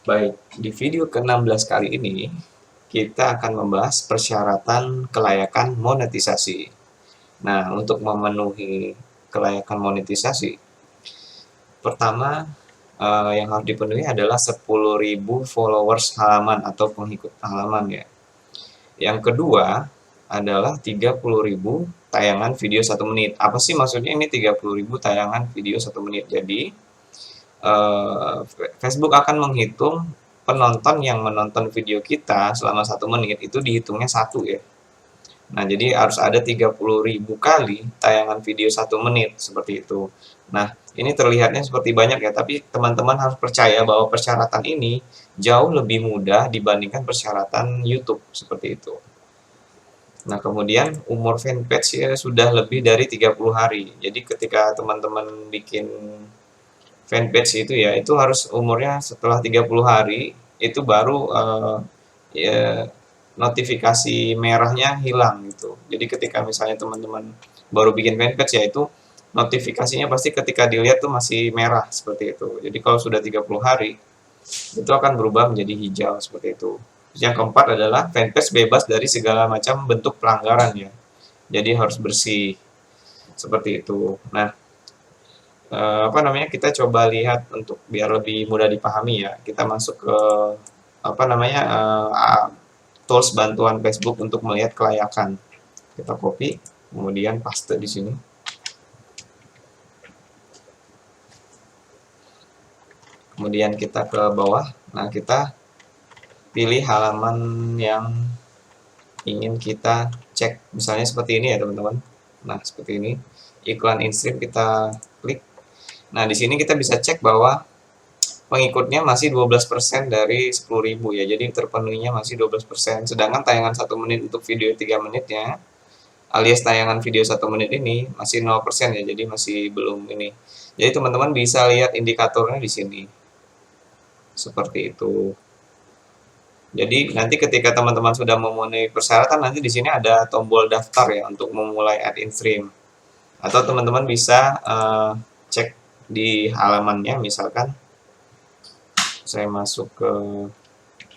Baik, di video ke-16 kali ini, kita akan membahas persyaratan kelayakan monetisasi. Nah, untuk memenuhi kelayakan monetisasi, pertama yang harus dipenuhi adalah 10.000 followers halaman atau pengikut halaman ya. Yang kedua adalah 30.000 tayangan video 1 menit. Apa sih maksudnya ini 30.000 tayangan video 1 menit? Jadi, eh, Facebook akan menghitung penonton yang menonton video kita selama 1 menit itu dihitungnya satu ya. Nah, jadi harus ada 30.000 kali tayangan video 1 menit seperti itu. Nah, ini terlihatnya seperti banyak ya, tapi teman-teman harus percaya bahwa persyaratan ini jauh lebih mudah dibandingkan persyaratan YouTube seperti itu. Nah, kemudian umur fanpage ya sudah lebih dari 30 hari. Jadi ketika teman-teman bikin fanpage itu ya, itu harus umurnya setelah 30 hari itu baru ya, notifikasi merahnya hilang gitu. Jadi ketika misalnya teman-teman baru bikin fanpage ya itu notifikasinya pasti ketika dilihat tuh masih merah seperti itu. Jadi kalau sudah 30 hari itu akan berubah menjadi hijau seperti itu. Yang keempat adalah fanpage bebas dari segala macam bentuk pelanggaran ya. Jadi harus bersih seperti itu. Nah, apa namanya, kita coba lihat untuk biar lebih mudah dipahami ya. Kita masuk ke apa namanya, tools bantuan Facebook untuk melihat kelayakan. Kita copy, kemudian paste di sini. Kemudian kita ke bawah. Nah, kita pilih halaman yang ingin kita cek. Misalnya seperti ini ya, teman-teman. Nah, seperti ini. Iklan in-stream kita klik. Nah, di sini kita bisa cek bahwa pengikutnya masih 12% dari 10.000 ya. Jadi terpenuhinya masih 12%. Sedangkan tayangan 1 menit untuk video 3 menitnya alias tayangan video 1 menit ini masih 0% ya. Jadi masih belum ini. Jadi teman-teman bisa lihat indikatornya di sini. Seperti itu. Jadi nanti ketika teman-teman sudah memenuhi persyaratan, nanti di sini ada tombol daftar ya untuk memulai ad in stream. Atau teman-teman bisa cek di halamannya, misalkan saya masuk ke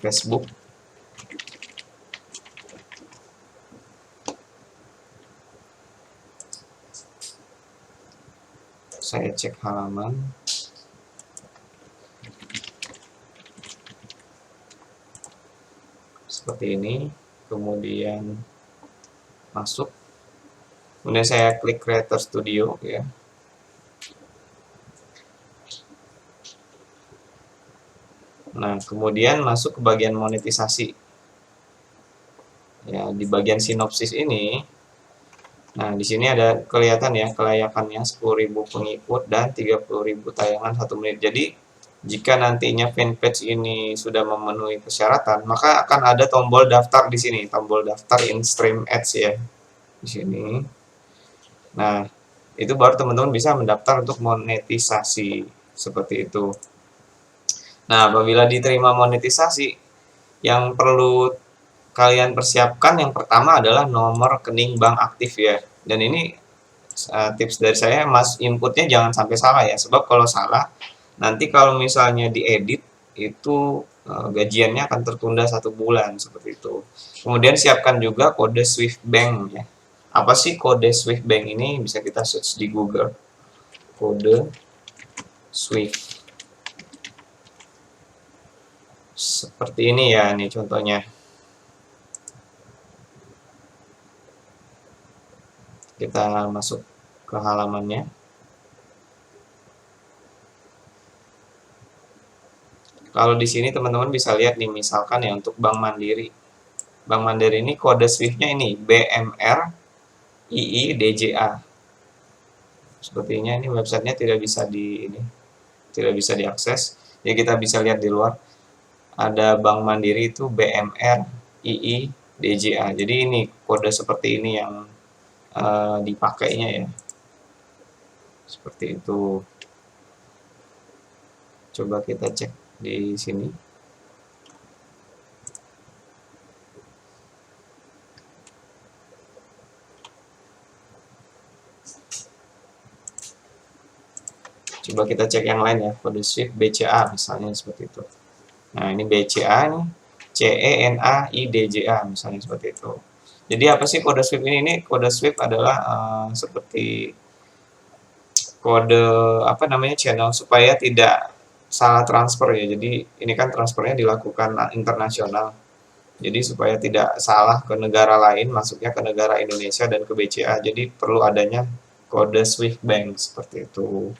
Facebook. Saya cek halaman. Seperti ini. Kemudian masuk. Kemudian saya klik Creator Studio ya. Nah, kemudian masuk ke bagian monetisasi. Ya, di bagian sinopsis ini, nah di sini ada kelihatan ya kelayakannya 10.000 pengikut dan 30.000 tayangan 1 menit. Jadi jika nantinya fanpage ini sudah memenuhi persyaratan, maka akan ada tombol daftar di sini, tombol daftar in-stream ads ya di sini. Nah, itu baru teman-teman bisa mendaftar untuk monetisasi seperti itu. Nah, apabila diterima monetisasi, yang perlu kalian persiapkan yang pertama adalah nomor rekening bank aktif ya. Dan ini tips dari saya, mas inputnya jangan sampai salah ya. Sebab kalau salah, nanti kalau misalnya diedit itu gajiannya akan tertunda 1 bulan seperti itu. Kemudian siapkan juga kode Swift Bank ya. Apa sih kode Swift Bank ini? Bisa kita search di Google. Kode Swift. Seperti ini ya, nih contohnya. Kita masuk ke halamannya. Kalau di sini teman-teman bisa lihat nih, misalkan ya untuk Bank Mandiri. Bank Mandiri ini kode Swift-nya ini BMR II DJA. Sepertinya ini websitenya tidak bisa diakses. Ya kita bisa lihat di luar. Ada Bank Mandiri itu BMR II DJA. Jadi ini kode seperti ini yang dipakainya ya. Seperti itu. Coba kita cek di sini. Coba kita cek yang lain ya, kode Swift BCA misalnya seperti itu. Nah, ini BCA nih, CENAIDJA misalnya seperti itu. Jadi apa sih kode SWIFT ini? Ini kode SWIFT adalah seperti kode apa namanya channel supaya tidak salah transfer ya. Jadi ini kan transfernya dilakukan internasional. Jadi supaya tidak salah ke negara lain, masuknya ke negara Indonesia dan ke BCA. Jadi perlu adanya kode SWIFT Bank seperti itu.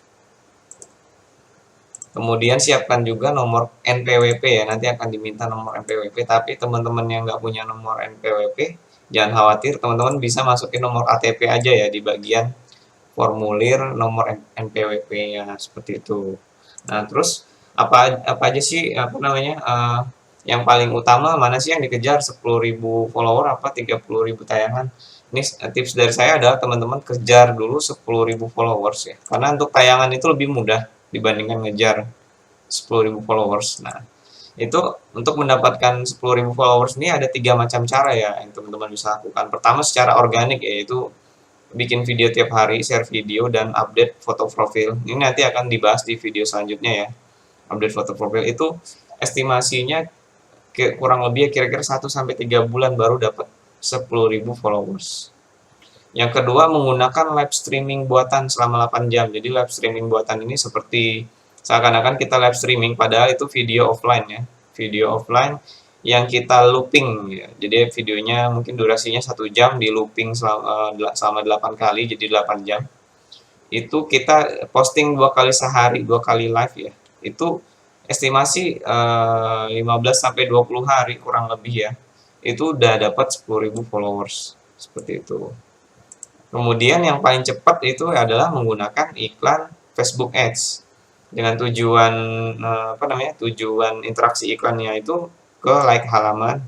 Kemudian siapkan juga nomor NPWP ya, nanti akan diminta nomor NPWP, tapi teman-teman yang nggak punya nomor NPWP, jangan khawatir, teman-teman bisa masukin nomor ATP aja ya di bagian formulir nomor NPWP-nya seperti itu. Nah, terus apa aja sih apa namanya yang paling utama mana sih yang dikejar 10.000 follower apa 30.000 tayangan? Ini tips dari saya adalah teman-teman kejar dulu 10.000 followers ya. Karena untuk tayangan itu lebih mudah dibandingkan ngejar 10.000 followers. Nah, itu untuk mendapatkan 10.000 followers ini ada 3 macam cara ya yang teman-teman bisa lakukan. Pertama secara organik yaitu bikin video tiap hari, share video, dan update foto profil. Ini nanti akan dibahas di video selanjutnya ya. Update foto profil itu estimasinya kurang lebih kira-kira 1-3 bulan baru dapat 10.000 followers. Yang kedua menggunakan live streaming buatan selama 8 jam. Jadi live streaming buatan ini seperti seakan-akan kita live streaming padahal itu video offline ya. Video offline yang kita looping ya. Jadi videonya mungkin durasinya 1 jam di looping selama 8 kali jadi 8 jam. Itu kita posting 2 kali sehari, 2 kali live ya. Itu estimasi 15-20 hari kurang lebih ya. Itu udah dapat 10.000 followers seperti itu. Kemudian yang paling cepat itu adalah menggunakan iklan Facebook Ads dengan tujuan tujuan interaksi iklannya itu ke like halaman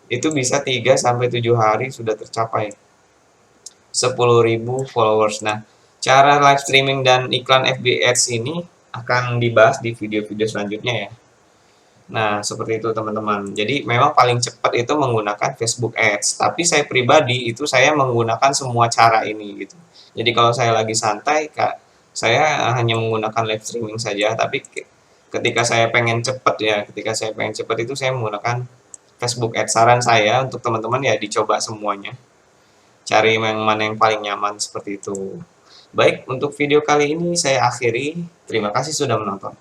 itu bisa 3-7 hari sudah tercapai 10.000 followers. Nah, cara live streaming dan iklan FB Ads ini akan dibahas di video-video selanjutnya ya. Nah, seperti itu teman-teman. Jadi memang paling cepat itu menggunakan Facebook Ads. Tapi saya pribadi itu saya menggunakan semua cara ini gitu. Jadi kalau saya lagi santai, Kak, saya hanya menggunakan live streaming saja. Tapi ketika saya pengen cepat ya, ketika saya pengen cepat itu saya menggunakan Facebook Ads. Saran saya untuk teman-teman ya dicoba semuanya. Cari yang mana yang paling nyaman seperti itu. Baik, untuk video kali ini saya akhiri. Terima kasih sudah menonton.